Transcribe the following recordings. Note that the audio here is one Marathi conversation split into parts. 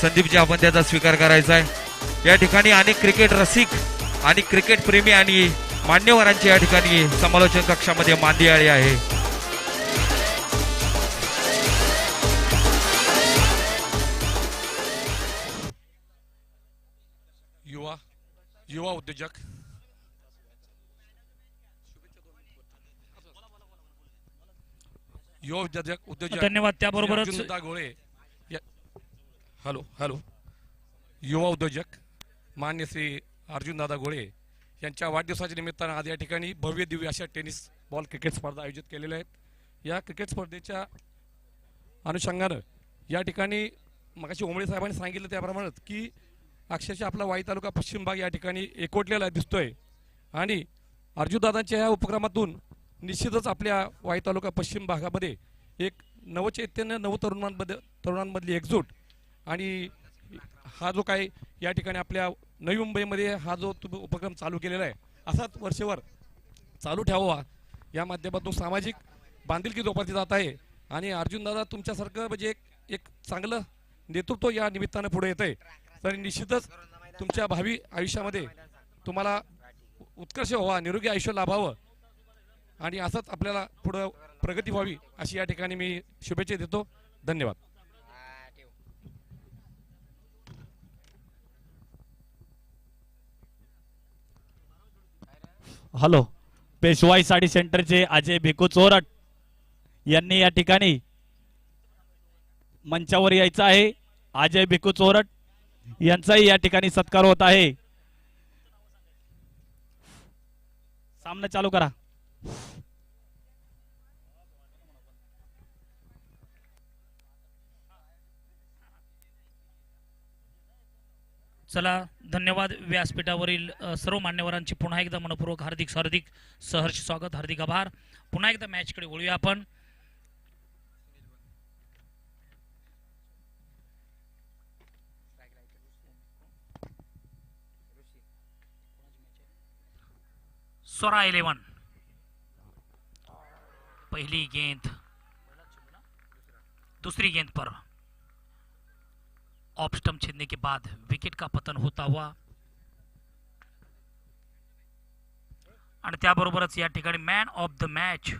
संदीपजी आपण त्याचा स्वीकार करायचा आहे। या ठिकाणी अनेक क्रिकेट रसिक आणि क्रिकेट प्रेमी आणि मान्यवरांची या ठिकाणी समालोचन कक्षामध्ये मांदी आली आहे। युवा उद्योजक धन्यवाद। त्याबरोबरच गोळे हॅलो हॅलो युवा उद्योजक मान्य श्री अर्जुन दादा गोळे यांच्या वाढदिवसाच्या निमित्तानं आज या ठिकाणी भव्य दिव्य अशा टेनिस बॉल क्रिकेट स्पर्धा आयोजित केलेल्या आहेत। या क्रिकेट स्पर्धेच्या अनुषंगानं या ठिकाणी मगाशी ओंबळे साहेबांनी सांगितलं त्याप्रमाणे की अक्षरशः आपला वाई तालुका पश्चिम भाग या ठिकाणी एकवटलेला दिसतोय आणि अर्जुनदादांच्या या उपक्रमातून निश्चितच आपल्या वाई तालुका पश्चिम भागामध्ये एक नवचैतन्य तरुणांमधली एकजूट आणि हा जो काही या ठिकाणी आपल्या नवी मुंबईमध्ये हा जो उपक्रम चालू केलेला आहे असाच वर्षभर चालू ठेवावा या माध्यमातून सामाजिक बांधिलकी जोपासली जात आहे। आणि अर्जुनदादा तुमच्यासारखं म्हणजे एक चांगलं नेतृत्व या निमित्तानं पुढे येत आहे, तर निश्चितच तुमच्या भावी आयुष्यामध्ये तुम्हाला उत्कर्ष व्हावा, निरोगी आयुष्य लाभावं आणि असंच आपल्याला पुढं प्रगती व्हावी अशी या ठिकाणी मी शुभेच्छा देतो। धन्यवाद। हॅलो, पेशवाई साडी सेंटरचे अजय भिकू चोरट यांनी या ठिकाणी मंचावर यायचं आहे। अजय भिकू चोरट यांचाही या ठिकाणी सत्कार होत आहे। सामना चालू करा। चला, धन्यवाद। व्यासपीठावरील सर्व मान्यवरांची पुन्हा एकदा मनपूर्वक हार्दिक सहर्ष स्वागत, हार्दिक आभार। पुन्हा एकदा मॅचकडे वळूया आपण। सोरा 11 पहली गेंद दूसरी गेंद पर ऑफ स्टंप छेदने के बाद विकेट का पतन होता हुआ आणि त्याबरोबरच या ठिकाणी मॅन ऑफ द मॅच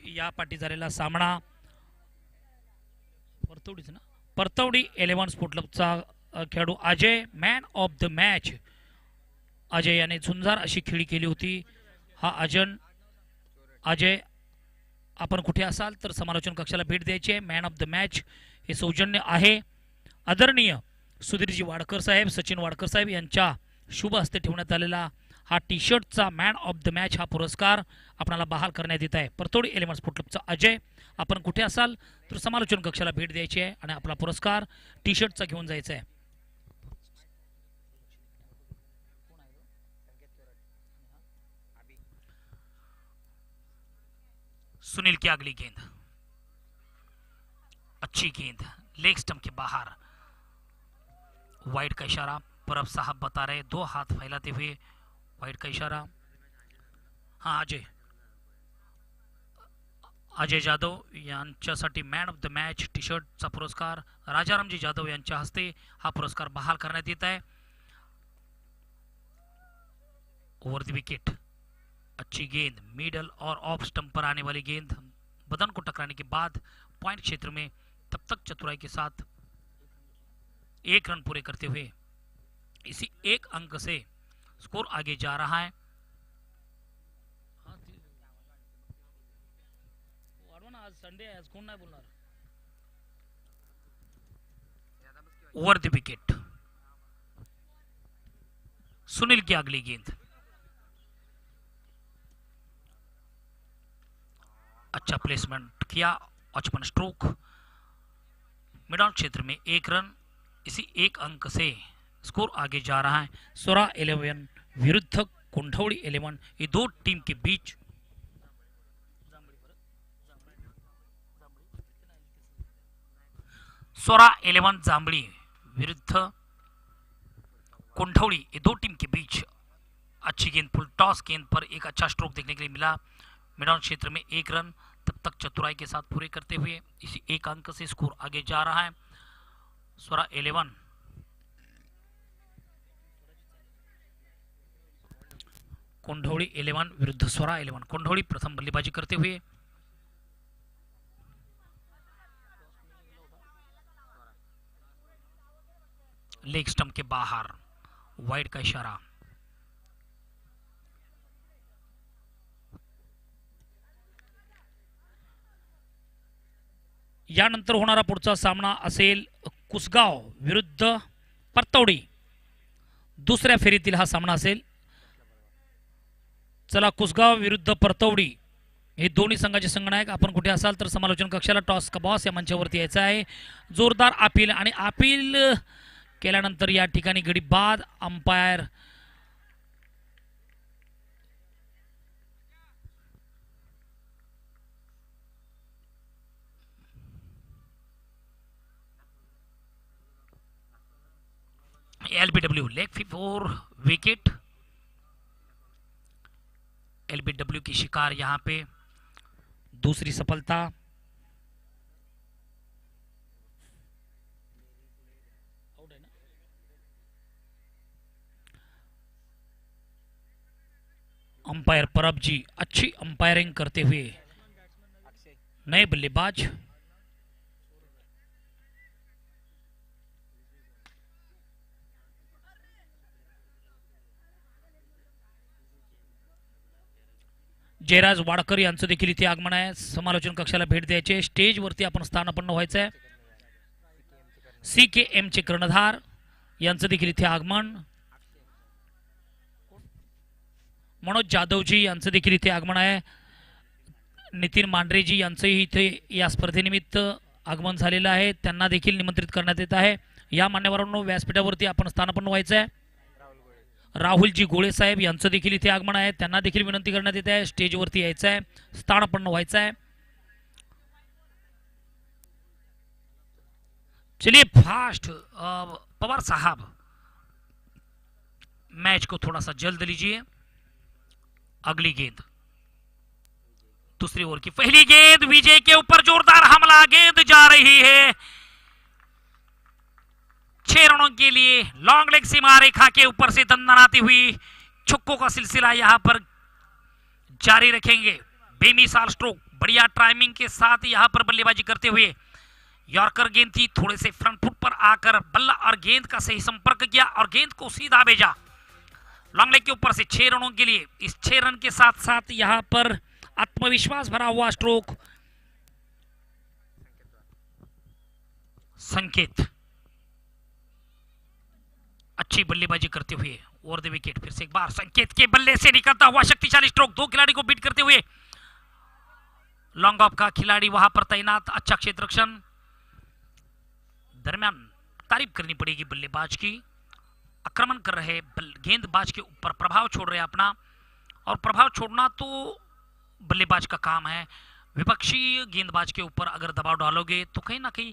या पाठी झालेला सामना परतवडी 11 स्पोर्ट क्लबचा खेळाडू Ajay man of the match. Ajay याने झुंजार अशी खेळी केली होती। हा अजय आपण कुठे असाल तर समालोचन कक्षाला भेट द्यायची आहे। मॅन ऑफ द मॅच हे सौजन्य आहे आदरणीय सुधीरजी वाडकर साहेब, सचिन वाडकर साहेब यांच्या शुभ हस्ते ठेवण्यात आलेला हा टी शर्टचा मॅन ऑफ द मॅच हा पुरस्कार आपल्याला बहाल करण्यात येत आहे। परतोडी 11 स्पोर्ट क्लबचा अजय आपण कुठे असाल तर समालोचन कक्षाला भेट द्यायची आहे आणि आपला पुरस्कार टी शर्टचा घेऊन जायचा आहे। सुनील की अगली गेंद अच्छी गेंद लेग स्टंप के बाहर, वाइड का इशारा परब साहब बता रहे, 2 हाथ फैलाते हुए वाइड का इशारा। हाँ, अजय जाधव यांच्यासाठी man of the match T शर्टचा पुरस्कार राजारामजी जाधव यांच्या हस्ते हा पुरस्कार बहाल करण्यात येत आहे। ओवर द विकेट अच्छी गेंद मिडल और ऑफ स्टंप पर आने वाली गेंद बदन को टकराने के बाद पॉइंट क्षेत्र में तब तक चतुराई के साथ 1 रन पूरे करते हुए इसी 1 अंक से स्कोर आगे जा रहा है। आज संडे है, कौन नहीं बोलना। ओवर द विकेट सुनील की अगली गेंद अच्छा प्लेसमेंट किया, 55 स्ट्रोक मिडल क्षेत्र में 1 रन, इसी 1 अंक से स्कोर आगे जा रहा है। सोरा 11 विरुद्ध कुंठवड़ी 11, ये 2 टीम के बीच सोरा 11 जांबड़ी विरुद्ध कुंठवड़ी, ये 2 टीम के बीच अच्छी गेंद फुल टॉस गेंद पर एक अच्छा स्ट्रोक देखने के लिए मिला। मिड ऑन क्षेत्र में 1 रन तब तक चतुराई के साथ पूरे करते हुए इसी 1 अंक से स्कोर आगे जा रहा है। स्वरा 11 कोंढवली 11 विरुद्ध स्वरा 11। कोंढवली प्रथम बल्लेबाजी करते हुए लेग स्टंप के बाहर, वाइड का इशारा। यानंतर होणारा पुढचा सामना असेल कुसगाव विरुद्ध परतवडी। दुसऱ्या फेरीतील हा सामना असेल। चला, कुसगाव विरुद्ध परतवडी हे दोन्ही संघाचे संगणक। आपण कुठे असाल तर समालोचन कक्षाला टॉस का बॉस या मंचावरती यायचं आहे। जोरदार अपील आणि अपील केल्यानंतर या ठिकाणी गडी बाद। Umpire LBW leg for wicket. LBW की शिकार यहां पे दूसरी सफलता। अंपायर परब जी अच्छी अंपायरिंग करते हुए नए बल्लेबाज। जयराज वाडकर यांचं देखील इथे आगमन आहे। समालोचन कक्षाला भेट द्यायचे। स्टेजवरती आपण स्थानापन्न व्हायचंय। CKM चे कर्णधार यांचं देखील इथे आगमन। मनोज जाधवजी यांचं देखील इथे आगमन आहे। नितीन मांढरेजी यांचंही इथे या स्पर्धेनिमित्त आगमन झालेलं आहे। त्यांना देखील निमंत्रित करण्यात येत आहे। या मान्यवरांनो व्यासपीठावरती आपण स्थानापन्न व्हायचं आहे। राहुलजी गोळे साहेब यांचं देखील इथे आगमन आहे। त्यांना देखील विनंती करण्यात येत आहे स्टेजवरती यायचं आहे, स्थानापन्न व्हायचं आहे। चलिए फास्ट पवार साहब, मैच को थोड़ा सा जल्द लीजिए। अगली गेंद, दूसरी ओवर की पहली गेंद, विजय के ऊपर जोरदार हमला। गेंद जा रही है 6 रनों के लिए। लॉन्ग लेग सीमा रेखा के ऊपर से दंदनाती हुई छक्कों का सिलसिला यहां पर जारी रखेंगे। बेमिसाल स्ट्रोक, बढ़िया टाइमिंग के साथ यहां पर बल्लेबाजी करते हुए यॉर्कर गेंद थी, थोड़े से फ्रंट फुट पर आकर बल्ला और गेंद का सही संपर्क किया और गेंद को सीधा भेजा लॉन्ग लेग के ऊपर से 6 रनों के लिए। इस 6 रन के साथ साथ यहां पर आत्मविश्वास भरा हुआ स्ट्रोक। संकेत अच्छी बल्लेबाजी करते हुए ओवर द विकेट। फिर से एक बार संकेत के बल्ले से निकलता हुआ शक्तिशाली स्ट्रोक, 2 खिलाड़ी को बीट करते हुए लॉन्ग ऑफ का खिलाड़ी वहां पर तैनात। अच्छा क्षेत्ररक्षण। दरमियान तारीफ करनी पड़ेगी बल्लेबाज की, आक्रमण कर रहे गेंदबाज के ऊपर प्रभाव छोड़ रहे अपना, और प्रभाव छोड़ना तो बल्लेबाज का काम है। विपक्षी गेंदबाज के ऊपर अगर दबाव डालोगे तो कहीं ना कहीं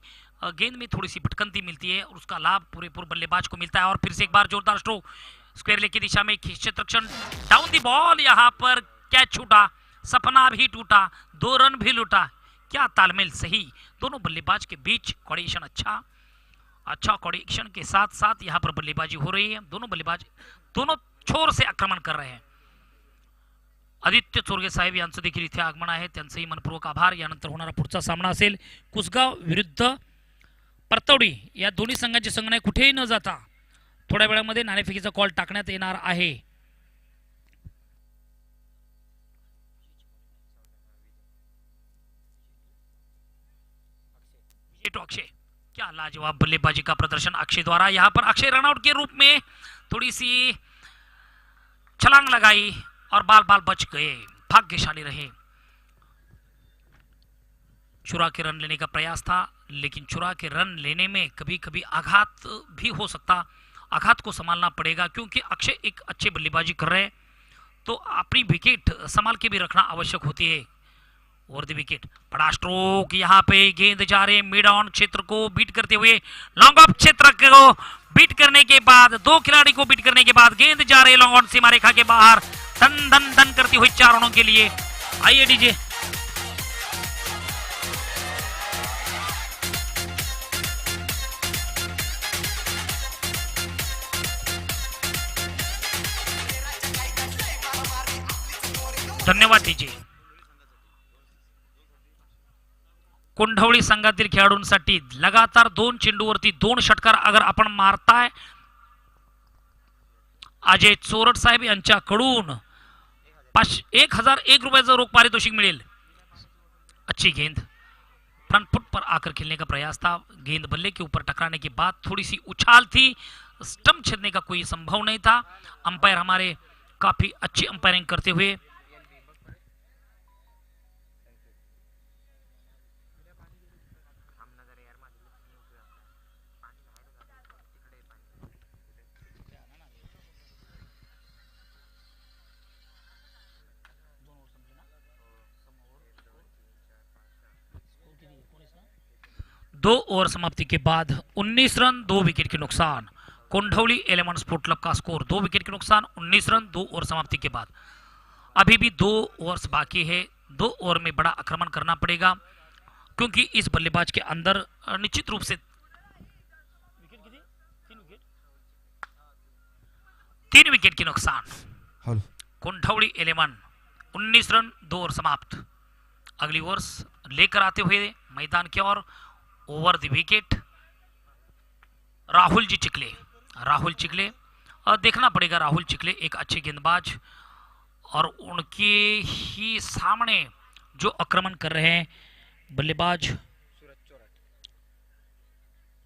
गेंद में थोड़ी सी भटकंती मिलती है और उसका लाभ पूरे बल्लेबाज को मिलता है। और फिर से एक बार जोरदार स्ट्रोक, स्क्वायर लेग की दिशा में क्षेत्ररक्षण, डाउन दी बॉल। यहां पर कैच छूटा, सपना भी टूटा, 2 रन भी लूटा। क्या तालमेल सही दोनों बल्लेबाज के बीच। कोऑर्डिनेशन अच्छा कोऑर्डिनेशन के साथ साथ यहां पर बल्लेबाजी हो रही है। दोनों बल्लेबाज दोनों छोर से आक्रमण कर रहे हैं। आदित्य चोरगे साहेब यांचं देखील इथे आगमन आहे, त्यांचंही मनपूर्वक आभार। यानंतर होणारा पुढचा सामना असेल कुसगाव विरुद्ध परतवडी। या दोन्ही संघांचे संगणक कुठेही न जाता थोड्या वेळामध्ये नाणेफेकीचा कॉल टाकण्यात येणार आहे। अक्षय, क्या लाजवाब बल्लेबाजी का प्रदर्शन अक्षय द्वारा। यहां पर अक्षय रनआउट के रूप में थोड़ी सी छलांग लगाई और बाल बच गए, भाग्यशाली रहे। चुरा के रन लेने का प्रयास था, लेकिन चुरा के रन लेने में कभी कभी आघात भी हो सकता। आघात को संभालना पड़ेगा क्योंकि अक्षय एक अच्छे बल्लेबाजी कर रहे हैं, तो अपनी विकेट संभाल के भी रखना आवश्यक होती है। ओवर द विकेट, बड़ा स्ट्रोक, यहां पे गेंद जा रहे मिड ऑन क्षेत्र को बीट करते हुए, लॉन्ग ऑफ क्षेत्र को बीट करने के बाद, 2 खिलाड़ी को बीट करने के बाद गेंद जा रहे लॉन्ग ऑन सीमा रेखा के बाहर, दन दन दन करती हुई 4 रनों के लिए। आइए डीजे। धन्यवाद डीजे। कोंढवळी संघातील खेळाडूंसाठी लगातार 2 चेंडूवरती 2 षटकार अगर आपण मारताय अजय चोरट साहेब यांच्याकडून 1001 रुपयाचं रोख पारितोषिक मिळेल। अच्छी गेंद फ्रंट फुट पर आकर खेलने का प्रयास था, गेंद बल्ले के ऊपर टकराने के बाद थोड़ी सी उछाल थी, स्टंप छेदने का कोई संभव नहीं था। अंपायर हमारे काफी अच्छी अंपायरिंग करते हुए दो ओवर समाप्ति के बाद 19 रन 2 विकेट के नुकसान। कोंढवली 11 स्पोर्ट क्लब का स्कोर 2 विकेट के नुकसान 19 रन 2 ओवर समाप्ति के बाद। अभी भी 2 ओवर्स बाकी है, 2 ओवर में बड़ा आक्रमण करना पड़ेगा क्योंकि इस बल्लेबाज के अंदर निश्चित रूप से 3 विकेट के नुकसान। कोंढवली 11 19 रन 2 ओवर समाप्त। अगली ओवर्स लेकर आते हुए मैदान की ओर over the wicket Rahul Chikhale. और देखना पड़ेगा राहुल चिखले एक अच्छे गेंदबाज और उनके ही सामने जो आक्रमण कर रहे हैं बल्लेबाज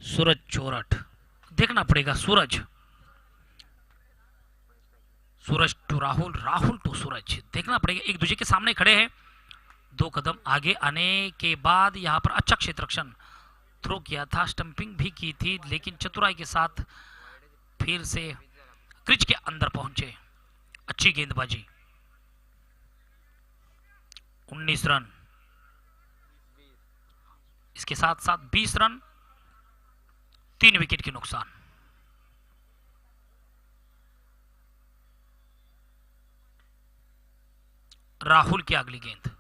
सूरज चोरट। देखना पड़ेगा सूरज टू राहुल टू सूरज, देखना पड़ेगा। एक दूसरे के सामने खड़े हैं। 2 कदम आगे आने के बाद यहां पर अच्छा क्षेत्ररक्षण थ्रो किया था, स्टंपिंग भी की थी, लेकिन चतुराई के साथ फिर से क्रिच के अंदर पहुंचे। अच्छी गेंदबाजी। 19 रन, इसके साथ साथ 20 रन 3 विकेट के नुकसान। राहुल की अगली गेंद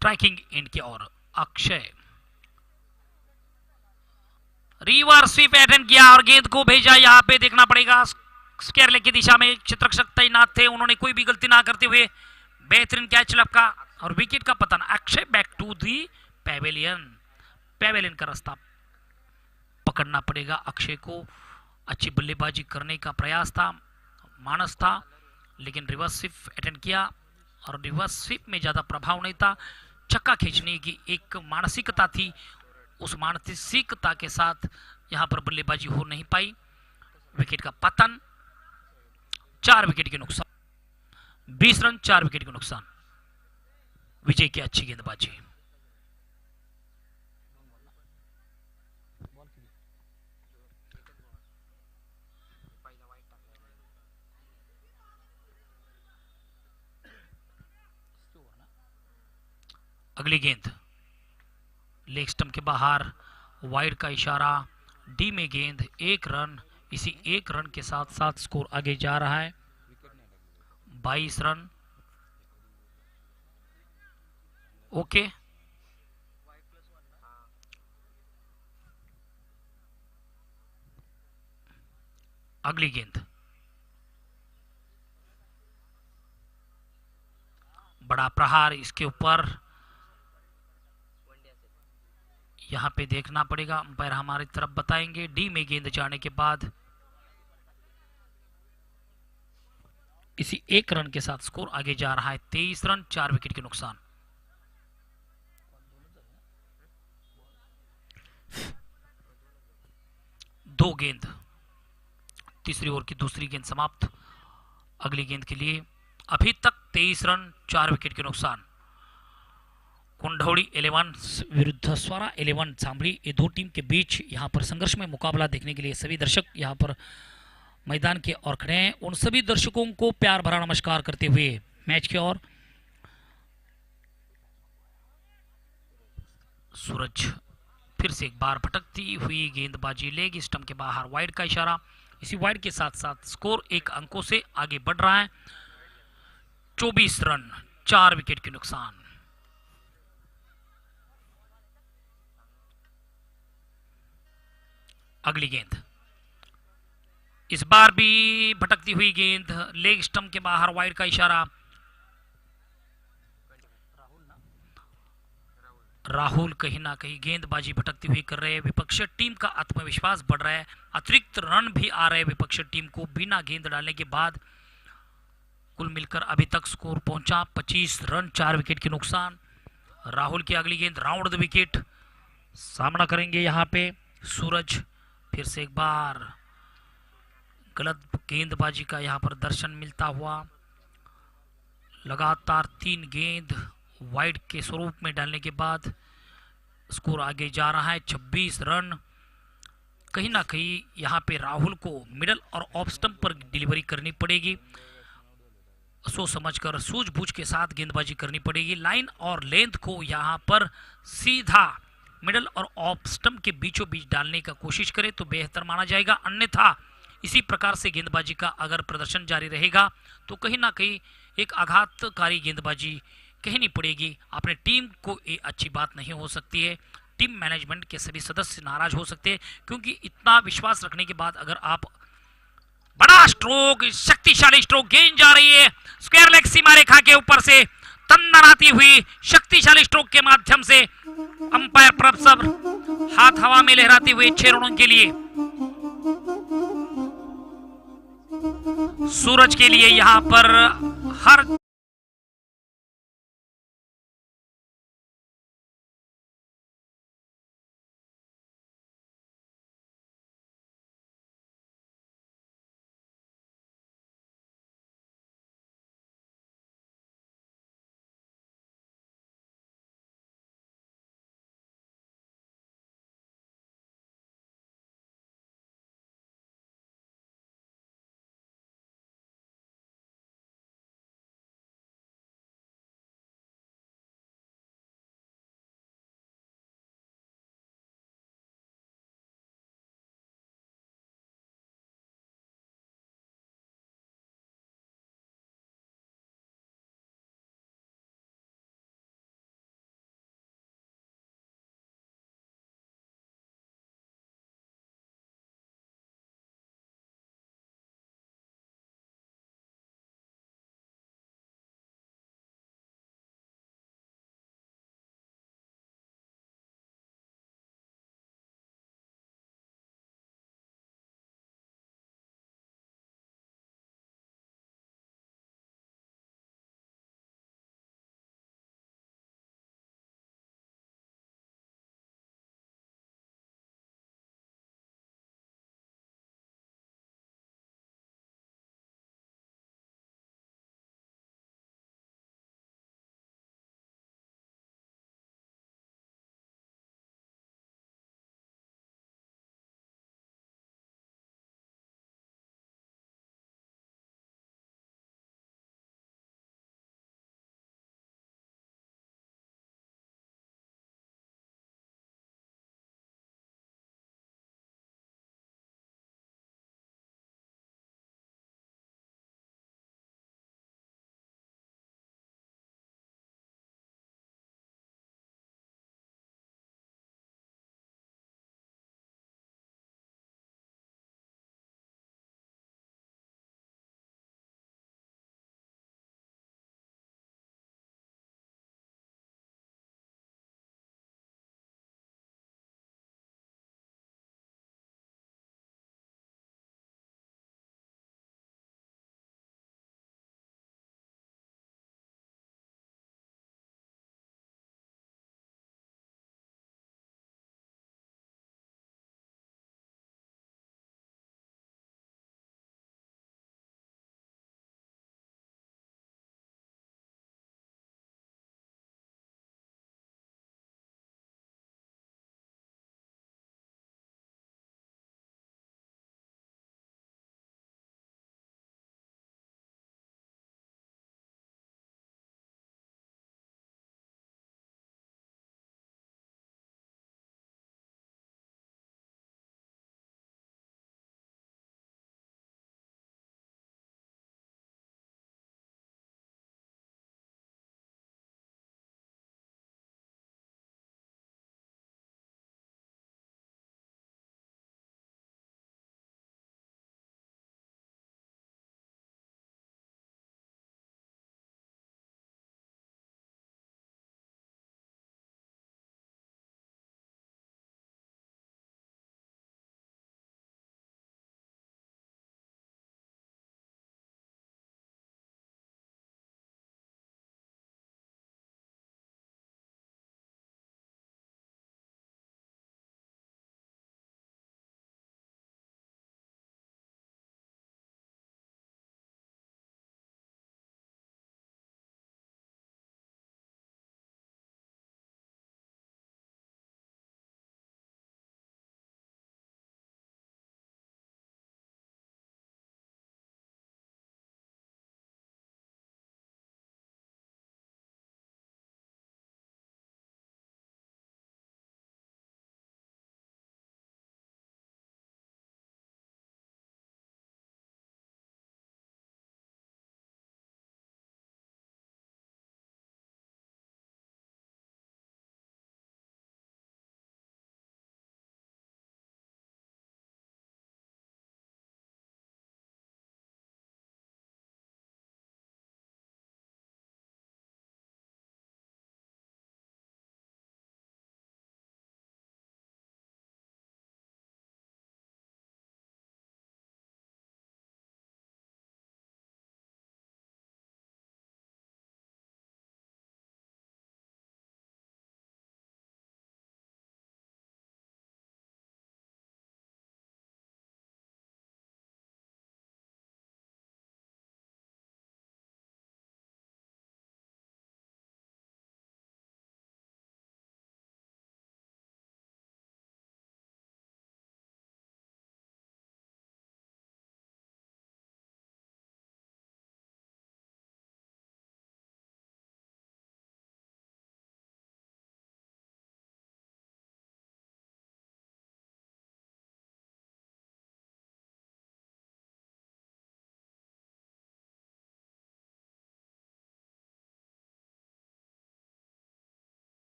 स्ट्राइकिंग एंड की ओर अक्षय रिवर्स स्वीप अटेम्प्ट किया और गेंद को भेजा। यहां पे देखना पड़ेगा स्क्वायर लेग की दिशा में चित्रक्षक तैनात थे, उन्होंने कोई भी गलती ना करते हुए बेहतरीन कैच लपका और विकेट का पतन। अक्षय बैक टू दी पैवेलियन का रास्ता पकड़ना पड़ेगा अक्षय को। अच्छी बल्लेबाजी करने का प्रयास था, मानस था, लेकिन रिवर्स स्वीप अटेम्प्ट किया और रिवर्स स्वीप में ज्यादा प्रभाव नहीं था। चक्का खींचने की एक मानसिकता थी, उस मानसिकता के साथ यहां पर बल्लेबाजी हो नहीं पाई। विकेट का पतन, 4 विकेट के नुकसान। 20 रन 4 विकेट के नुकसान। विजय की अच्छी गेंदबाजी। अगली गेंद लेग स्टंप के बाहर, वाइड का इशारा, डी में गेंद, 1 रन। इसी 1 रन के साथ साथ स्कोर आगे जा रहा है 22 रन। ओके, अगली गेंद बड़ा प्रहार इसके ऊपर। यहां पे देखना पड़ेगा, अंपायर हमारी तरफ बताएंगे। डी में गेंद जाने के बाद इसी 1 रन के साथ स्कोर आगे जा रहा है 23 रन 4 विकेट के नुकसान। दो गेंद, तीसरी ओवर की दूसरी गेंद समाप्त। अगली गेंद के लिए अभी तक 23 रन 4 विकेट के नुकसान। कोंढवली 11 विरुद्ध स्वरा 11 चांबड़ी, ये 2 टीम के बीच यहां पर संघर्ष में मुकाबला देखने के लिए सभी दर्शक यहां पर मैदान के ओर खड़े हैं। उन सभी दर्शकों को प्यार भरा नमस्कार करते हुए मैच की ओर सूरज फिर से एक बार भटकती हुई गेंदबाजी, लेग स्टंप के बाहर, वाइड का इशारा, इसी वाइड के साथ साथ स्कोर 1 अंकों से आगे बढ़ रहा है। 24 रन, 4 विकेट के नुकसान। अगली गेंद इस बार भी भटकती हुई गेंद, लेग स्टंप के बाहर, वाइड का इशारा। राहुल कहीं ना कहीं गेंदबाजी भटकती हुई कर रहे हैं। विपक्षी टीम का आत्मविश्वास बढ़ रहा है, अतिरिक्त रन भी आ रहे हैं विपक्षी टीम को बिना गेंद डालने के बाद। कुल मिलकर अभी तक स्कोर पहुंचा 25 रन, 4 विकेट के नुकसान। राहुल की अगली गेंद राउंड द विकेट, सामना करेंगे यहां पे सूरज। फिर से एक बार गलत गेंदबाजी का यहां पर दर्शन मिलता हुआ। लगातार 3 गेंद वाइड के स्वरूप में डालने के बाद स्कोर आगे जा रहा है 26 रन। कहीं ना कहीं यहां पे राहुल को मिडल और ऑफ स्टंप पर डिलीवरी करनी पड़ेगी, सोच समझकर सूझबूझ के साथ गेंदबाजी करनी पड़ेगी। लाइन और लेंथ को यहां पर सीधा मिडल और ऑफ स्टंप के बीचों बीच डालने का कोशिश करें तो बेहतर माना जाएगा। अन्यथा इसी प्रकार से गेंदबाजी का अगर प्रदर्शन जारी रहेगा तो कहीं ना कहीं एक आघातकारी गेंदबाजी कहनी पड़ेगी। अपने टीम को ये अच्छी बात नहीं हो सकती है। टीम मैनेजमेंट के सभी सदस्य नाराज हो सकते हैं, क्योंकि इतना विश्वास रखने के बाद अगर आप बड़ा स्ट्रोक, शक्तिशाली स्ट्रोक, गेंद जा रही है स्क्वायर लेग सीमा रेखा के ऊपर से, तंदनाती हुई शक्तिशाली स्ट्रोक के माध्यम से अंपायर प्रभ सब हाथ हवा में लहराते हुए 6 रनों के लिए सूरज के लिए यहां पर हर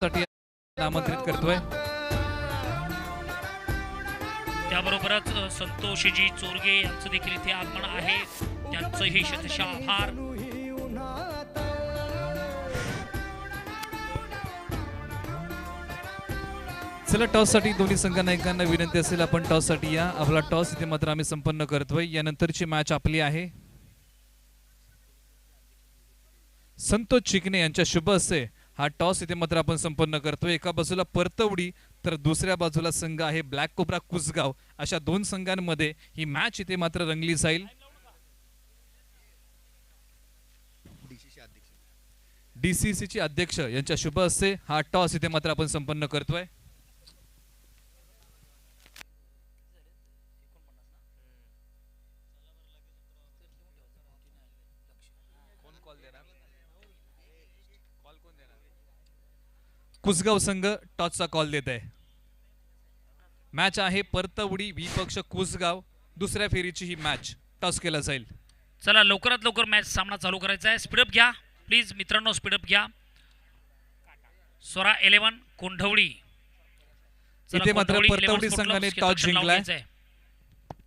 साठी आमंत्रित करतोय. त्याबरोबरच संतोषजी चोरगे यांचं देखील इथे आगमन आहे. त्यांचंही शतशः आभार. चला टॉस साठी दोन्ही संघ नायकांना विनंती असेल आपण टॉस साठी या. आपला टॉस इथे मात्र आम्ही संपन्न करतोय. यानंतरची मॅच आपली आहे संतोष चिकणे यांच्या शुभ हस्ते हा टॉस इथे मात्र आपण संपन्न करतोय. एका बाजूला परतवडी तर दुसऱ्या बाजूला संघ आहे ब्लॅक कोब्रा कुसगाव. अशा दोन संघांमध्ये ही मॅच इथे मात्र रंगली जाईल. DCC चे अध्यक्ष यांच्या शुभ हस्ते हा टॉस इथे मात्र आपण संपन्न करतोय. कुसगाव संघ टॉसचा कॉल देत आहे. मॅच आहे परतवडी विपक्ष कुसगाव. दुसऱ्या फेरीची ही मॅच टॉस केला जाईल. चला लवकरात लवकर मॅच सामना चालू करायचा आहे. स्पीडअप घ्या प्लीज मित्रांनो, स्पीडअप घ्या. स्वरा 11 कोंढवडी. इथे मात्र परतवडी संघाने टॉस जिंकलाय.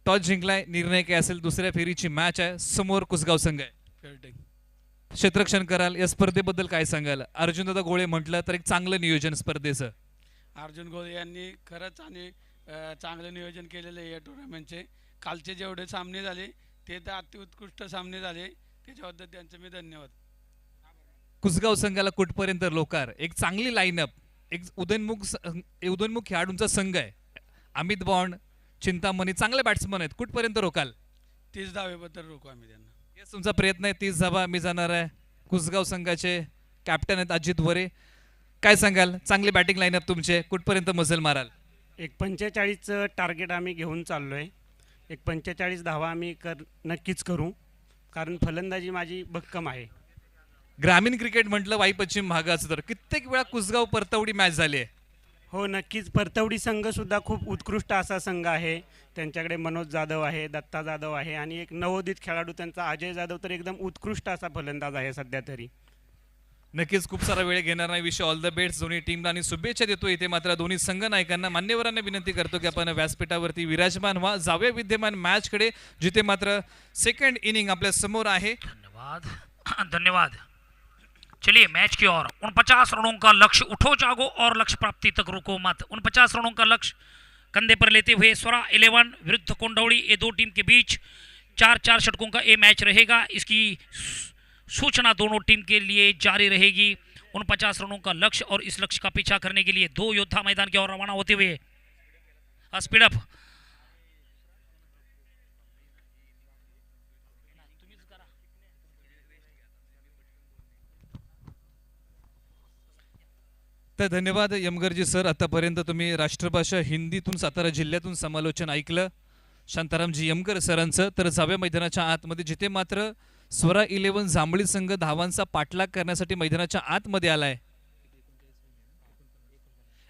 टॉस जिंकलाय. निर्णय काय असेल दुसऱ्या फेरीची मॅच आहे. समोर कुसगाव संघ आहे. क्षेत्ररक्षण कराल या स्पर्धेबद्दल काय सांगाल? अर्जुनदादा गोळे म्हटलं तर एक चांगलं नियोजन स्पर्धेचं. अर्जुन गोळे यांनी खरंच आणि चांगलं नियोजन केलेलं आहे या टुर्नामेंटचे. कालचे जेवढे सामने झाले ते तर अतिउत्कृष्ट सामने झाले, त्याच्याबद्दल त्यांचे मी धन्यवाद. कुसगाव संघाला कुठपर्यंत लोकार, एक चांगली लाईनअप, एक उदयनमुख खेळाडूंचा संघ आहे. अमित बॉन्ड, चिंतामणी चांगले बॅट्समन आहेत. कुठपर्यंत रोकाल? 30 धावेबद्दल रोखू आम्ही त्यांना. येस, तुमचा प्रयत्न आहे. 30 धावा मी जाणार आहे. कुसगाव संघाचे कॅप्टन आहेत अजित वरे. काय सांगाल? चांगली बॅटिंग लाईनअप तुमचे, कुठपर्यंत मजल माराल? एक 45चं टार्गेट आम्ही घेऊन चाललो आहे. एक 45 धावा आम्ही नक्कीच करू, कारण फलंदाजी माझी भक्कम आहे. ग्रामीण क्रिकेट म्हटलं वाई पश्चिम भागाचं तर कित्येक वेळा कुसगाव परतवडी मॅच झाली आहे. हो नक्कीच. परतवडी संघसुद्धा खूप उत्कृष्ट असा संघ आहे. त्यांच्याकडे मनोज जाधव आहे, दत्ता जाधव आहे आणि एक नवोदित खेळाडू त्यांचा अजय जाधव तर एकदम उत्कृष्ट असा फलंदाज आहे सध्या तरी. नक्कीच खूप सारा वेळ घेणार नाही. विश ऑल द बेस्ट दोन्ही टीमला आणि शुभेच्छा देतो. इथे मात्र दोन्ही संघ नायकांना मान्यवरांना विनंती करतो की आपण व्यासपीठावरती विराजमान व्हा. जाऊया विद्यमान मॅचकडे, जिथे मात्र सेकंड इनिंग आपल्या समोर आहे. धन्यवाद धन्यवाद. चलिए मैच की ओर. 49 रनों का लक्ष्य, उठो जागो और लक्ष्य प्राप्ति तक रुको मत. 49 रनों का लक्ष्य कंधे पर लेते हुए स्वरा 11 विरुद्ध कोंढवड़ी, ये दो टीम के बीच 4-4 षटकों का ये मैच रहेगा. इसकी सूचना दोनों टीम के लिए जारी रहेगी. 49 रनों का लक्ष्य और इस लक्ष्य का पीछा करने के लिए दो योद्धा मैदान की ओर रवाना होते हुए. स्पीडअप. तर धन्यवाद यमगरजी सर. आतापर्यंत तुम्ही राष्ट्रभाषा हिंदीतून सातारा जिल्ह्यातून समालोचन ऐकलं शांतारामजी यमकर सरांचं. तर जाव्या मैदानाच्या आतमध्ये, जिथे मात्र स्वरा 11 जांभळी संघ धावांचा पाठलाग करण्यासाठी मैदानाच्या आतमध्ये आलाय.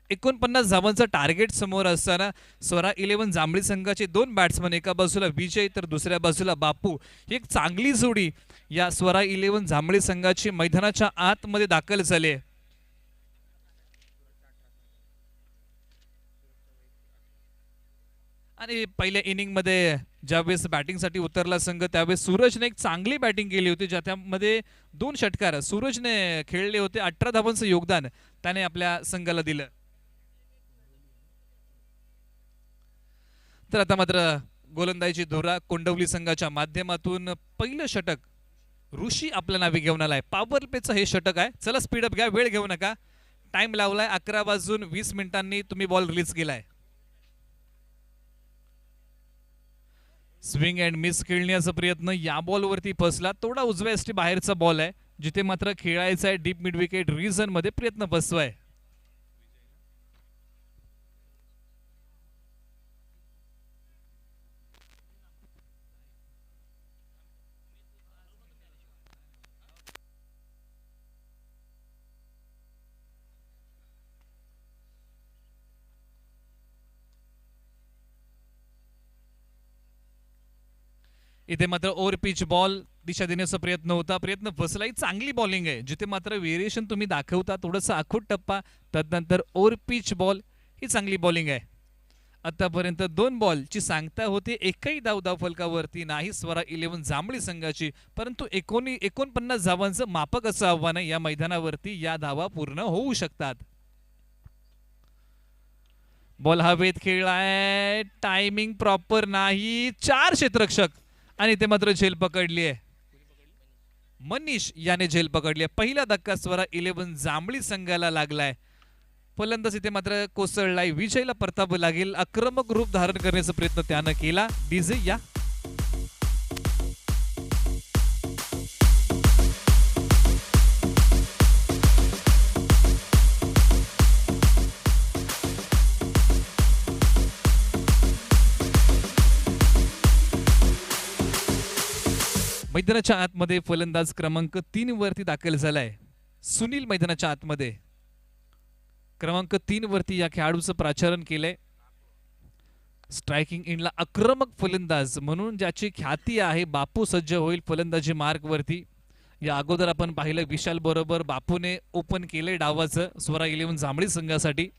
49 धावांचा टार्गेट समोर असताना स्वरा 11 जांभळी संघाचे दोन बॅट्समन, एका बाजूला विजय तर दुसऱ्या बाजूला बापू, ही एक चांगली जोडी या स्वरा 11 जांभळी संघाची मैदानाच्या आतमध्ये दाखल झाली आहे. आणि पहिल्या इनिंग मध्ये ज्यावेळेस बॅटिंगसाठी उतरला संघ, त्यावेळेस सूरजने एक चांगली बॅटिंग केली होती, ज्यामध्ये 2 षटकार सूरजने खेळले होते. 18 धावांचं योगदान त्याने आपल्या संघाला दिलं. तर आता मात्र गोलंदाजी धुरा कोंडवली संघाच्या माध्यमातून पहिलं षटक ऋषी आपल्या नावे घेऊन आलाय. पॉवर प्लेचं हे षटक आहे. चला स्पीडअप घ्या, वेळ घेऊ नका. टाइम लावलाय 11:20 तुम्ही बॉल रिलीज केलाय. स्विंग अँड मिस खेळण्याचा प्रयत्न या बॉलवरती फसला. थोडा उजव्या एसटी बाहेरचा बॉल आहे, जिथे मात्र खेळायचा आहे डीप मिड विकेट रिजन मध्ये. प्रयत्न बसवाय. इथे मात्र ओव्हर पिच बॉल दिशा देण्याचा प्रयत्न होता, प्रयत्न फसलाही. चांगली बॉलिंग आहे, जिथे मात्र व्हेरिएशन तुम्ही दाखवता थोडंसं आखूट टप्पा, तदनंतर ओव्हर पिच बॉल, ही चांगली बॉलिंग आहे. आतापर्यंत 2 बॉलची सांगता होते, एकही धाव फलकावरती नाही स्वरा 11 जांभळी संघाची, परंतु 49 धावांचं मापक असं आव्हान आहे या मैदानावरती. या धावा पूर्ण होऊ शकतात. बॉल हवेत खेळलाय, टायमिंग प्रॉपर नाही, 4 क्षेत्ररक्षक आणि ते मात्र झेल पकडली आहे. मनीष याने झेल पकडली आहे. पहिला धक्का स्वरा 11 जांभळी संघाला लागलाय. फलंदाज इथे मात्र कोसळलाय. विजयला परतावं लागेल. आक्रमक रूप धारण करण्याचा प्रयत्न त्यानं केला. डीजे या. मैदानाच्या आतमध्ये फलंदाज क्रमांक 3 वरती दाखल झालाय. सुनील मैदानाच्या आतमध्ये क्रमांक 3 वरती या खेळाडूचं प्राचारण केलंय. स्ट्रायकिंग इंडला आक्रमक फलंदाज म्हणून ज्याची ख्याती आहे. बापू सज्ज होईल फलंदाजी मार्ग वरती. या अगोदर आपण पाहिलं विशाल बरोबर बापूने ओपन केलंय डावाचं स्वरा 11 जांभळी संघासाठी.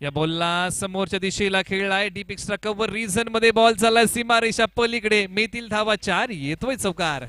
या बॉलला समोरच्या दिशेला खेळलाय. डीप एक्स्ट्रा कव्हर रिझन मध्ये बॉल चाललाय सीमारेषा पलीकडे. मिळतील धावा 4. येतोय चौकार.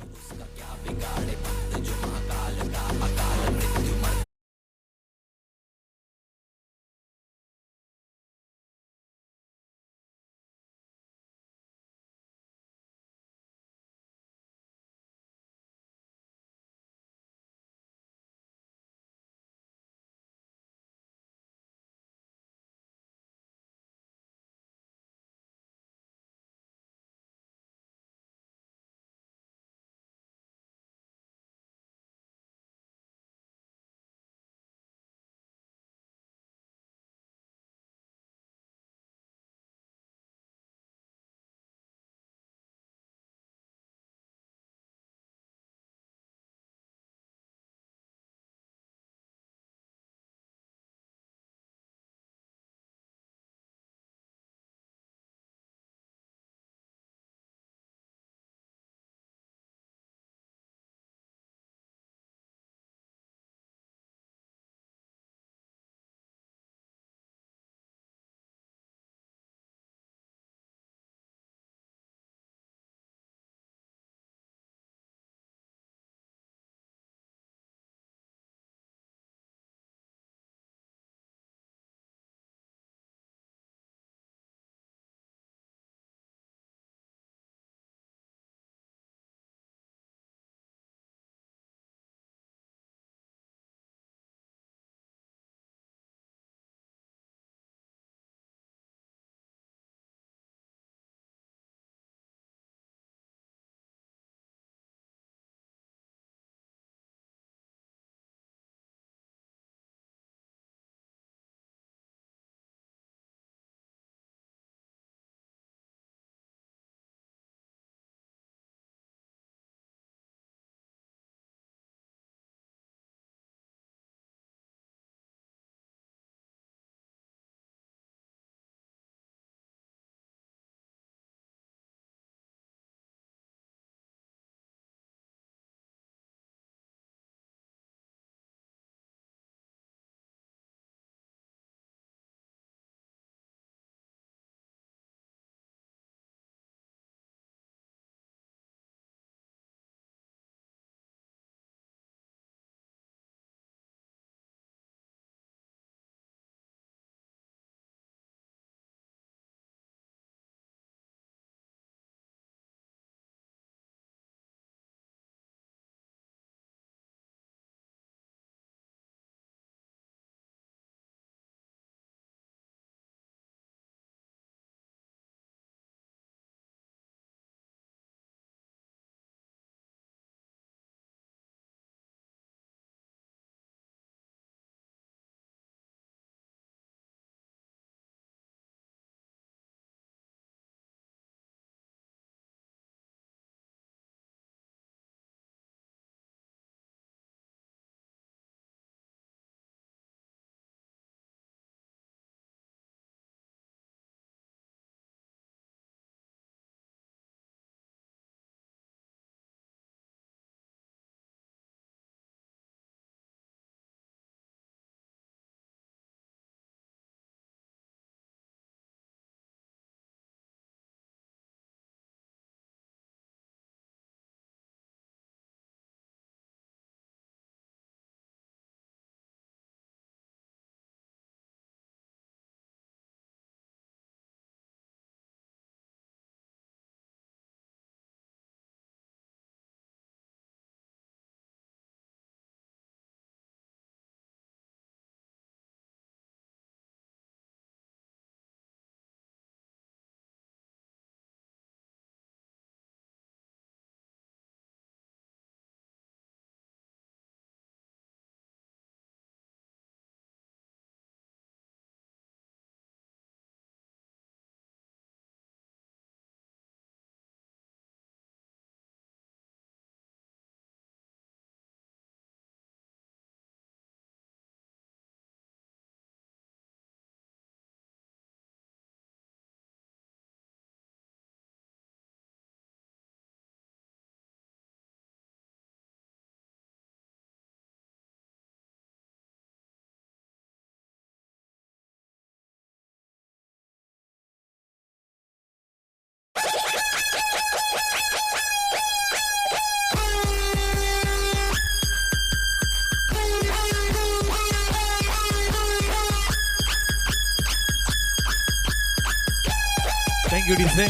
Thank you DJ.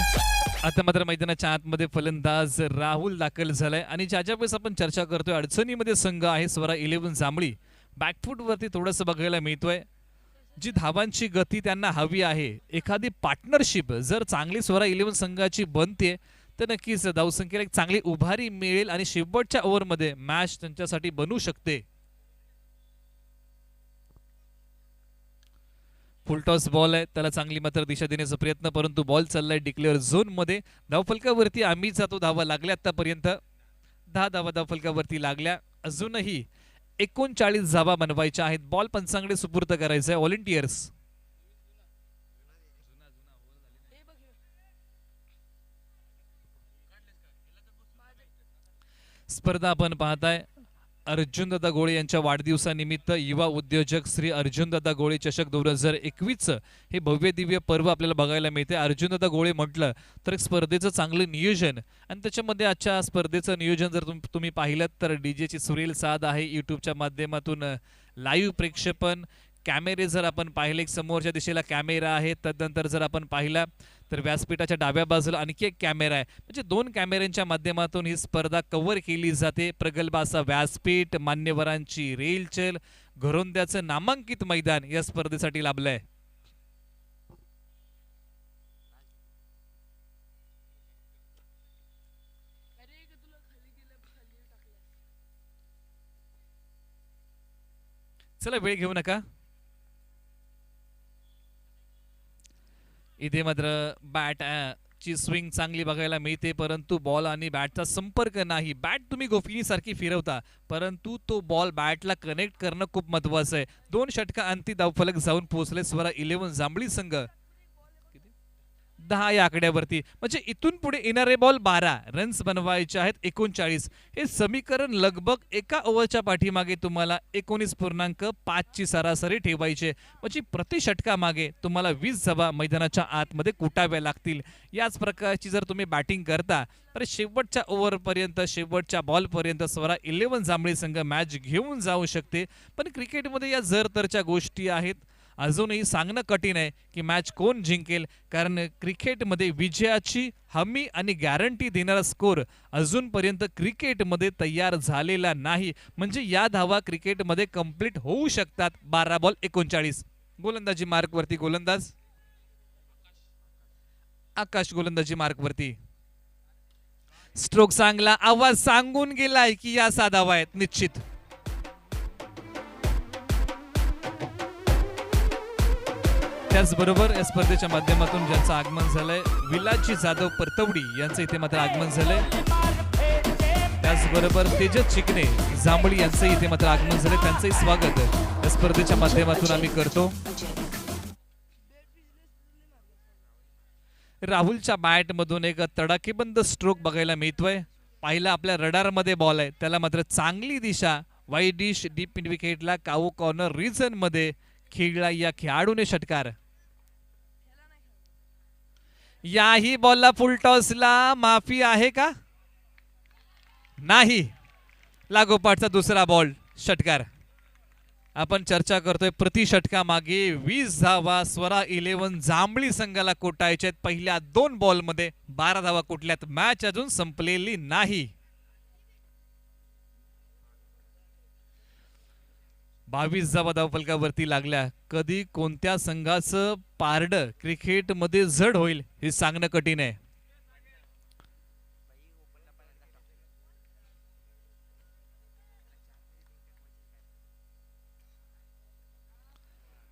आता मात्र मैदानाच्या आतमध्ये फलंदाज राहुल दाखल झालाय आणि ज्या वेळेस आपण चर्चा करतोय अडचणीमध्ये संघ आहे स्वरा 11 जांभळी. बॅकफूट वरती थोडंसं बघायला मिळतोय. जी धावांची गती त्यांना हवी आहे, एखादी पार्टनरशिप जर चांगली स्वरा 11 संघाची बनते तर नक्कीच धावसंख्येला एक चांगली उभारी मिळेल आणि शेवटच्या ओव्हरमध्ये मॅच त्यांच्यासाठी बनू शकते. फुलटॉस बॉल आहे, त्याला चांगली मात्र दिशा देण्याचा प्रयत्न, परंतु बॉल चाललाय डिक्लेअर झोन मध्ये. धावफलकावरती आम्ही जातो, धावा लागल्या आतापर्यंत 10 धावा धावफलकावरती लागल्या. अजूनही 39 धावा बनवायच्या आहेत. बॉल पंचांकडे सुपूर्द करायचा आहे व्हॉलंटियर्स. स्पर्धा आपण पाहताय अर्जुनदादा गोळे यांच्या वाढदिवसानिमित्त युवा उद्योजक श्री अर्जुनदादा गोळे चषक 2021 हे भव्य दिव्य पर्व आपल्याला बघायला मिळते. अर्जुनदादा गोळे म्हटलं तर एक स्पर्धेचं चांगलं नियोजन आणि त्याच्यामध्ये आजच्या स्पर्धेचं नियोजन जर तुम्ही पाहिलं तर डीजेची सुरेल साथ आहे. यूट्यूबच्या माध्यमातून लाईव्ह प्रेक्षेपण, कॅमेरे जर आपण पाहिले एक समोरच्या दिशेला कॅमेरा आहे, तदनंतर जर आपण पाहिला तर व्यासपीठाच्या डाव्या बाजूला आणखी एक कॅमेरा आहे. म्हणजे 2 कॅमेऱ्यांच्या माध्यमातून ही स्पर्धा कव्हर केली जाते. प्रगल्भ असा व्यासपीठ, मान्यवरांची रेलचेल, घरोंद्याचं नामांकित मैदान या स्पर्धेसाठी लाभलंय. चला वेळ घेऊ नका. इथे मात्र बॅट ची स्विंग चांगली बघायला मिळते, परंतु बॉल आणि बॅटचा संपर्क नाही. बॅट तुम्ही गोफिनीसारखी फिरवता, परंतु तो बॉल बॅटला कनेक्ट करणं खूप महत्वाचं आहे. 2 षटका अंती धावफलक जाऊन पोहोचले स्वरा 11 जांभळी संघ 10 या आकड्यावरती. म्हणजे इथून पुढे येणारे बॉल 12, रन्स बनवायचे आहेत 39. हे समीकरण लगभग एका ओव्हरच्या पाठीमागे तुम्हाला 19.5 ची सरासरी ठेवायची. म्हणजे प्रति षटका मागे तुम्हाला 20 धावा मैदानाच्या आतमध्ये कुटाव्या लागतील. याच प्रकारची जर तुम्ही बॅटिंग करता तर शेवटच्या ओव्हरपर्यंत, शेवटच्या बॉलपर्यंत स्वरा 11 जांभळी संघ मॅच घेऊन जाऊ शकते. पण क्रिकेटमध्ये या जर तरच्या गोष्टी आहेत. अजूनही सांगणं कठीण आहे की मॅच कोण जिंकेल, कारण क्रिकेटमध्ये विजयाची हमी आणि गॅरंटी देणारा स्कोर अजूनपर्यंत क्रिकेटमध्ये तयार झालेला नाही. म्हणजे या धावा क्रिकेटमध्ये कंप्लीट होऊ शकतात. 12 बॉल 39. गोलंदाजी मार्कवरती गोलंदाज आकाश, गोलंदाजी मार्कवरती. स्ट्रोक चांगला, आवाज सांगून गेलाय की या 6 धावा आहेत निश्चित. त्याचबरोबर या स्पर्धेच्या माध्यमातून ज्यांचं आगमन झालंय विलाजी जाधव परतवडी यांचं इथे मात्र आगमन झालंय. त्याचबरोबर तेजस चिकणे जांभळी यांचं इथे मात्र आगमन झालंय. त्यांचंही स्वागत या स्पर्धेच्या माध्यमातून आम्ही करतो. राहुलच्या बॅट मधून एक तडाखेबंद स्ट्रोक बघायला मिळतोय. पाहिला आपल्या रडारमध्ये बॉल आहे, त्याला मात्र चांगली दिशा वाईड डिश डीप मिड विकेटला कावो कॉर्नर रिजन मध्ये खेळला या खेळाडूने षटकार. याही बॉलला फुल टॉसला माफी आहे का? नाही. लागोपाठचा दुसरा बॉल षटकार. आपण चर्चा करतोय प्रति षटका मागे 20 धावा स्वरा 11 जांभळी संघाला कोटायच्या आहेत. पहिल्या 2 बॉल मध्ये 12 धावा कुठल्यात. मॅच अजून संपलेली नाही. 22 धावा धावफलकावरती लागल्या. कधी कोणत्या संघाचं पारडं क्रिकेटमध्ये जड होईल हे सांगणं कठीण आहे.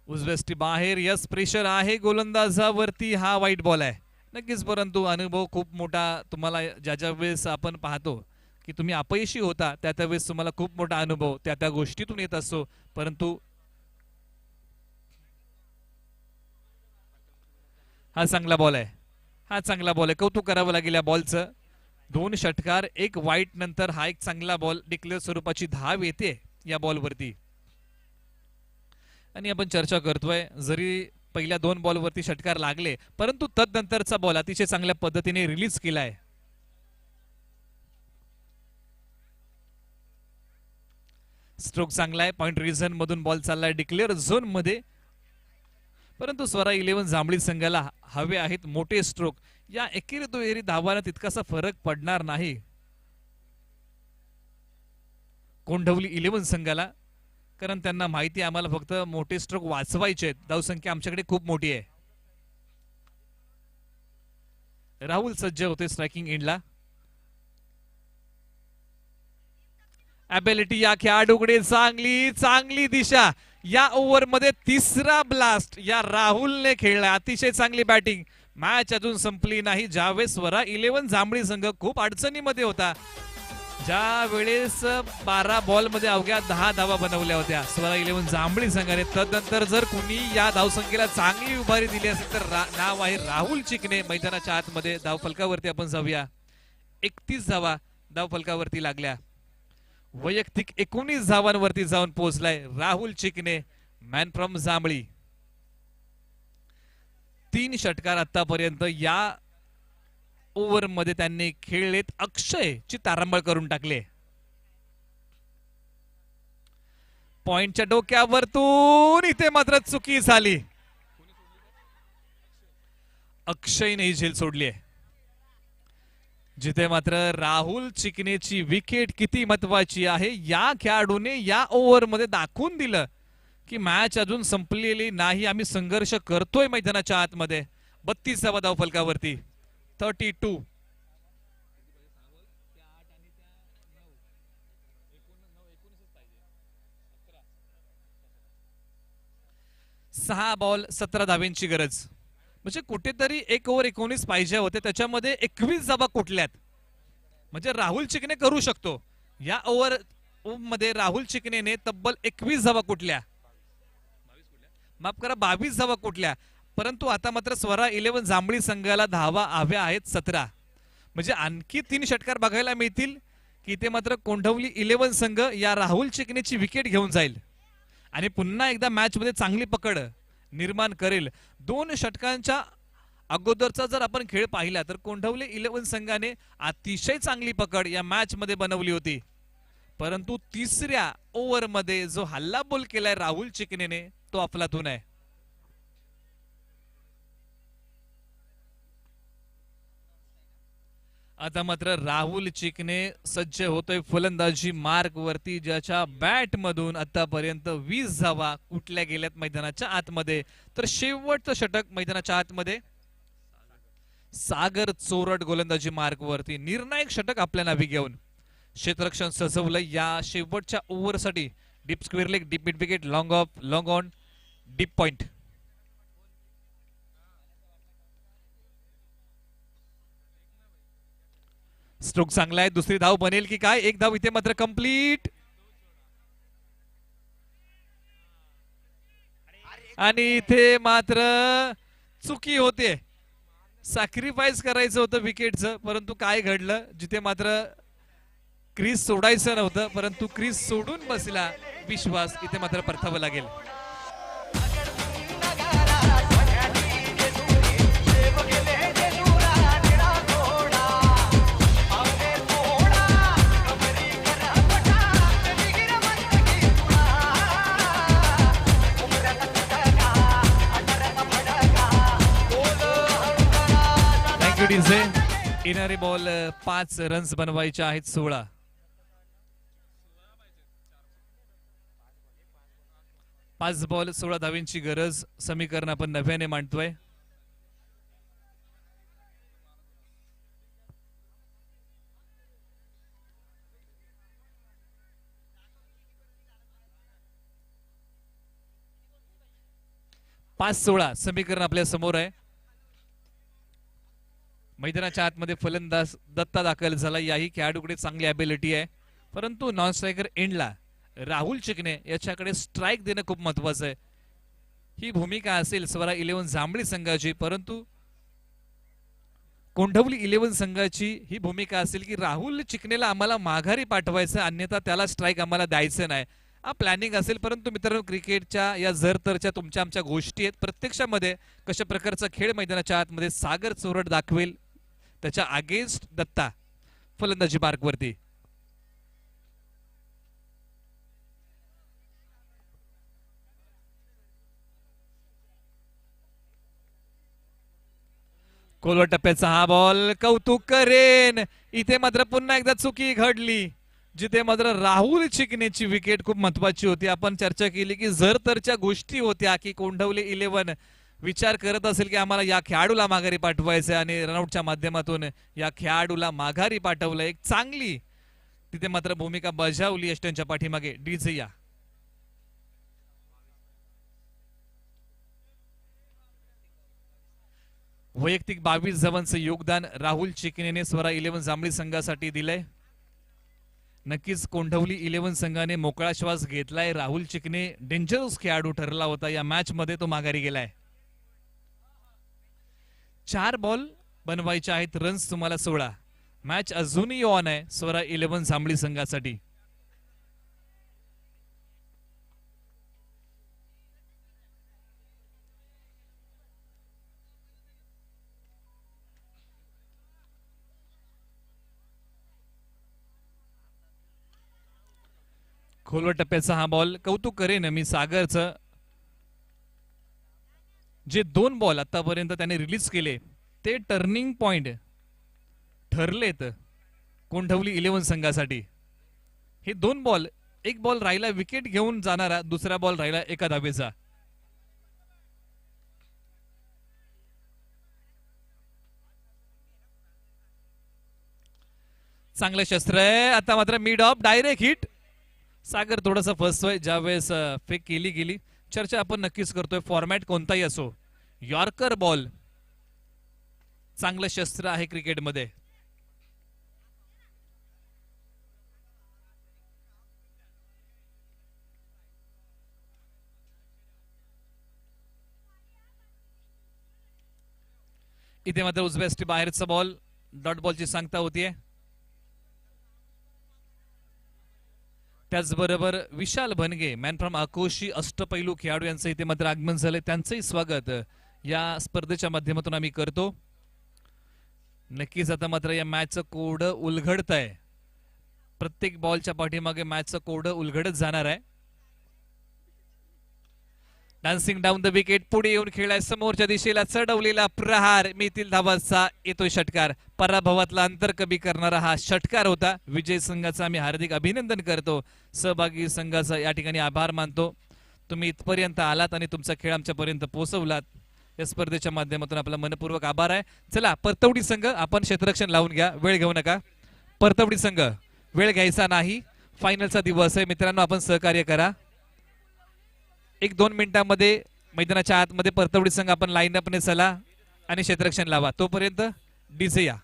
उजव्यास्टी बाहेर. यस, प्रेशर आहे गोलंदाजावरती. हा वाईट बॉल आहे नक्कीच, परंतु अनुभव खूप मोठा तुम्हाला ज्या वेळेस आपण पाहतो की तुम्ही अपयशी होता त्या वेळेस तुम्हाला खूप मोठा अनुभव त्या गोष्टीतून येत असतो. परंतु हा चांगला बॉल आहे, हा चांगला बॉल आहे. कौतुक करावं लागेल या बॉलचं. 2 षटकार 1 वाईट नंतर हा एक चांगला बॉल डिक्लेअर स्वरूपाची धाव येते या बॉलवरती. आणि आपण चर्चा करतोय जरी पहिल्या 2 बॉलवरती षटकार लागले, परंतु तदनंतरचा बॉल अतिशय चांगल्या पद्धतीने रिलीज केलाय. स्ट्रोक चांगला आहे. पॉइंट रिजन मधून बॉल चाललाय डिक्लेअर झोन मध्ये. परंतु स्वरा 11 जांभळी संघाला हवे आहेत मोठे स्ट्रोक. या एकेरी दुहेरी धावांना तितकासा फरक पडणार नाही कोंढवली 11 संघाला, कारण त्यांना माहिती आहे आम्हाला फक्त मोठे स्ट्रोक वाचवायचे आहेत. धावसंख्या आमच्याकडे खूप मोठी आहे. राहुल सज्ज होते स्ट्रायकिंग एंडला. ॲबिलिटी या खेळाडूकडे चांगली दिशा. या ओव्हर मध्ये तिसरा ब्लास्ट या राहुलने खेळला. अतिशय चांगली बॅटिंग. मॅच अजून संपली नाही. ज्यावेळेस स्वरा 11 जांभळी संघ खूप अडचणीमध्ये होता, ज्या वेळेस 12 बॉल मध्ये अवघ्या 10 धावा बनवल्या होत्या स्वरा 11 जांभळी संघाने, तदनंतर जर कुणी या धावसंख्येला चांगली उभारी दिली असेल तर नाव आहे राहुल चिकणे. मैदानाच्या आतमध्ये धावफलकावरती आपण जाऊया. 31 धावा धावफलकावरती लागल्या. वैयक्तिक 19 धावांवरती जाऊन पोहोचलाय राहुल चिकणे, मॅन फ्रॉम जांभळी. 3 षटकार आतापर्यंत या ओव्हर मध्ये त्यांनी खेळलेत. अक्षय ची तारांबळ करून टाकले. पॉइंटच्या डोक्यावरतून इथे मात्र चुकी झाली. अक्षयने ही झेल सोडली आहे, जिथे मात्र राहुल चिकनेची विकेट किती महत्वाची आहे या खेळाडूने या ओव्हर मध्ये दाखवून दिलं की मॅच अजून संपलेली नाही, आम्ही संघर्ष करतोय मैदानाच्या आतमध्ये. 32 धावा धावफलकावरती. 32. सहा बॉल 17 धाव्यांची गरज. म्हणजे कुठेतरी 1 ओव्हर 19 पाहिजे होते, त्याच्यामध्ये 21 धावा कुठल्यात. म्हणजे राहुल चिकने करू शकतो. या ओव्हर मध्ये राहुल चिकनेने तब्बल 21 धावा कुठल्या, माफ करा 22 धावा कुठल्या. परंतु आता मात्र स्वरा 11 जांभळी संघाला धावा हव्या आहेत 17. म्हणजे आणखी 3 षटकार बघायला मिळतील की ते मात्र कोंढवली 11 संघ या राहुल चिकनेची विकेट घेऊन जाईल आणि पुन्हा एकदा मॅच मध्ये चांगली पकड निर्माण करेल. 2 षटकांच्या अगोदरचा जर आपण खेळ पाहिला तर कोंढवली 11 संघाने अतिशय चांगली पकड या मॅच मध्ये बनवली होती, परंतु तिसऱ्या ओव्हर मध्ये जो हल्लाबोल केलाय राहुल चिकनेने तो अफलातून आहे. आता मात्र राहुल चिकने सज्ज होतोय फलंदाजी मार्क वरती, ज्याच्या बॅट मधून आतापर्यंत 20 धावा कुठल्या गेल्यात मैदानाच्या आतमध्ये. तर शेवटचं षटक मैदानाच्या आतमध्ये सागर चोरट गोलंदाजी मार्क वरती निर्णायक षटक आपल्या नावी घेऊन क्षेत्ररक्षण सजवलंय या शेवटच्या ओव्हरसाठी. Deep square leg, deep mid wicket, long off, long on, deep point. Stroke चांगला आहे. दुसरी धाव बनेल की काय. 1 धाव इथे मात्र कंप्लीट. आणि इथे मात्र चुकी होते. सॅक्रिफाईस करायचं होतं विकेटचं, परंतु काय घडलं, जिथे मात्र क्रीज सोडायचं नव्हतं परंतु क्रीज सोडून बसला विश्वास, इथे मात्र परतावं लागेल. येणारे बॉल 5 रन्स बनवायचे आहेत. 16. पाच बॉल 16 धाव्यांची गरज. समीकरण आपण नव्याने मांडतोय. पाच 16 समीकरण आपल्या समोर आहे. मैदानाच्या आतमध्ये फलंदाज दत्ता दाखल झाला. याही खेळाडूकडे चांगली ॲबिलिटी आहे, परंतु नॉन स्ट्रायकर एंडला राहुल चिकने याच्याकडे स्ट्राइक देणं खूप महत्वाचं आहे. ही भूमिका असेल स्वरा 11 जांभळी संघाची, परंतु कोंढवली 11 संघाची ही भूमिका असेल की राहुल चिकनेला आम्हाला माघारी पाठवायचं, अन्यथा त्याला स्ट्राइक आम्हाला द्यायचं नाही. हा प्लॅनिंग असेल. परंतु मित्रांनो, क्रिकेटच्या या जरतरच्या तुमच्या आमच्या गोष्टी आहेत. प्रत्यक्षामध्ये कशा प्रकारचा खेळ मैदानाच्या आतमध्ये सागर चोरट दाखवेल त्याच्या अगेन्स्ट दत्ता फलंदाजी मार्कवरती. खोलवर टप्प्याचा हा बॉल कौतुक करेन. इथे मात्र पुन्हा एकदा चुकी घडली, जिथे मात्र राहुल चिकनेची विकेट खूप महत्वाची होती. आपण चर्चा केली की जर तरच्या गोष्टी होत्या की कोंढवली 11 विचार करत असेल की आम्हाला या खेळाडूला माघारी पाठवायचं आणि रनआउटच्या माध्यमातून या खेळाडूला माघारी पाठवलं. एक चांगली तिथे मात्र भूमिका बजावली यष्ट्यांच्या पाठीमागे डिझिया. वैयक्तिक 22 धावांचं योगदान राहुल चिकनेने स्वरा 11 जांभळी संघासाठी दिलंय. नक्कीच कोंढवली 11 संघाने मोकळा श्वास घेतलाय. राहुल चिकने डेंजरस खेळाडू ठरला होता या मॅच मध्ये, तो माघारी गेलाय. 4 बॉल बनवायचे आहेत, रन्स तुम्हाला 16. मॅच अजूनही ऑन आहे स्वरा 11 जांभळी संघासाठी. खोलवर टप्प्याचा हा बॉल कौतुक करेन मी सागरचं. जे 2 बॉल आतापर्यंत त्याने रिलीज केले ते टर्निंग पॉइंट ठरलेत कोंढवली 11 संघासाठी. हे 2 बॉल, एक बॉल राहिला विकेट घेऊन जाणारा, दुसरा बॉल राहिला एका धावेचा. चांगलं शस्त्र आहे. आता मात्र मिड ऑफ डायरेक्ट हिट. सागर थोडासा फसतोय ज्यावेळेस फेक केली गेली. चर्चा आपण नक्कीच करतोय, फॉर्मॅट कोणताही असो, यॉर्कर बॉल चांगलं शस्त्र आहे क्रिकेटमध्ये. इथे मात्र उजव्या बाहेरचा बॉल, डॉट बॉलची सांगता होतीये. त्याचबरोबर विशाल भनगे, मॅन फ्रॉम अकोशी, अष्टपैलू खेळाडू यांचं इथे मात्र आगमन झालंय. त्यांचंही स्वागत या स्पर्धेच्या माध्यमातून आम्ही करतो. नक्कीच आता मात्र या मॅचचं कोड उलगडत आहे. प्रत्येक बॉलच्या पाठीमागे मॅचचं कोड उलगडत जाणार आहे. डान्सिंग डाऊन द विकेट, पुढे येऊन खेळाय समोरच्या दिशेला चढवलेला प्रहार, मितील धावाचा येतोय षटकार. पराभवातला अंतर कमी करणारा हा षटकार होता. विजय संघाचा आम्ही हार्दिक अभिनंदन करतो. सहभागी संघाचा या ठिकाणी आभार मानतो. तुम्ही इथपर्यंत आलात आणि तुमचा खेळ आमच्यापर्यंत पोहोचवलात. या स्पर्धेच्या माध्यमातून आपला मनपूर्वक आभार आहे. चला परतवडी संघ, आपण क्षेत्ररक्षण लावून घ्या, वेळ घेऊ नका. परतवडी संघ, वेळ घ्यायचा नाही, फायनलचा दिवस आहे मित्रांनो, आपण सहकार्य करा. 1-2 मिनिटांमध्ये मैदानाच्या आतमध्ये परतवडी संघ आपण लाईन अपने चला आणि क्षेत्ररक्षण लावा. तोपर्यंत डिझे या.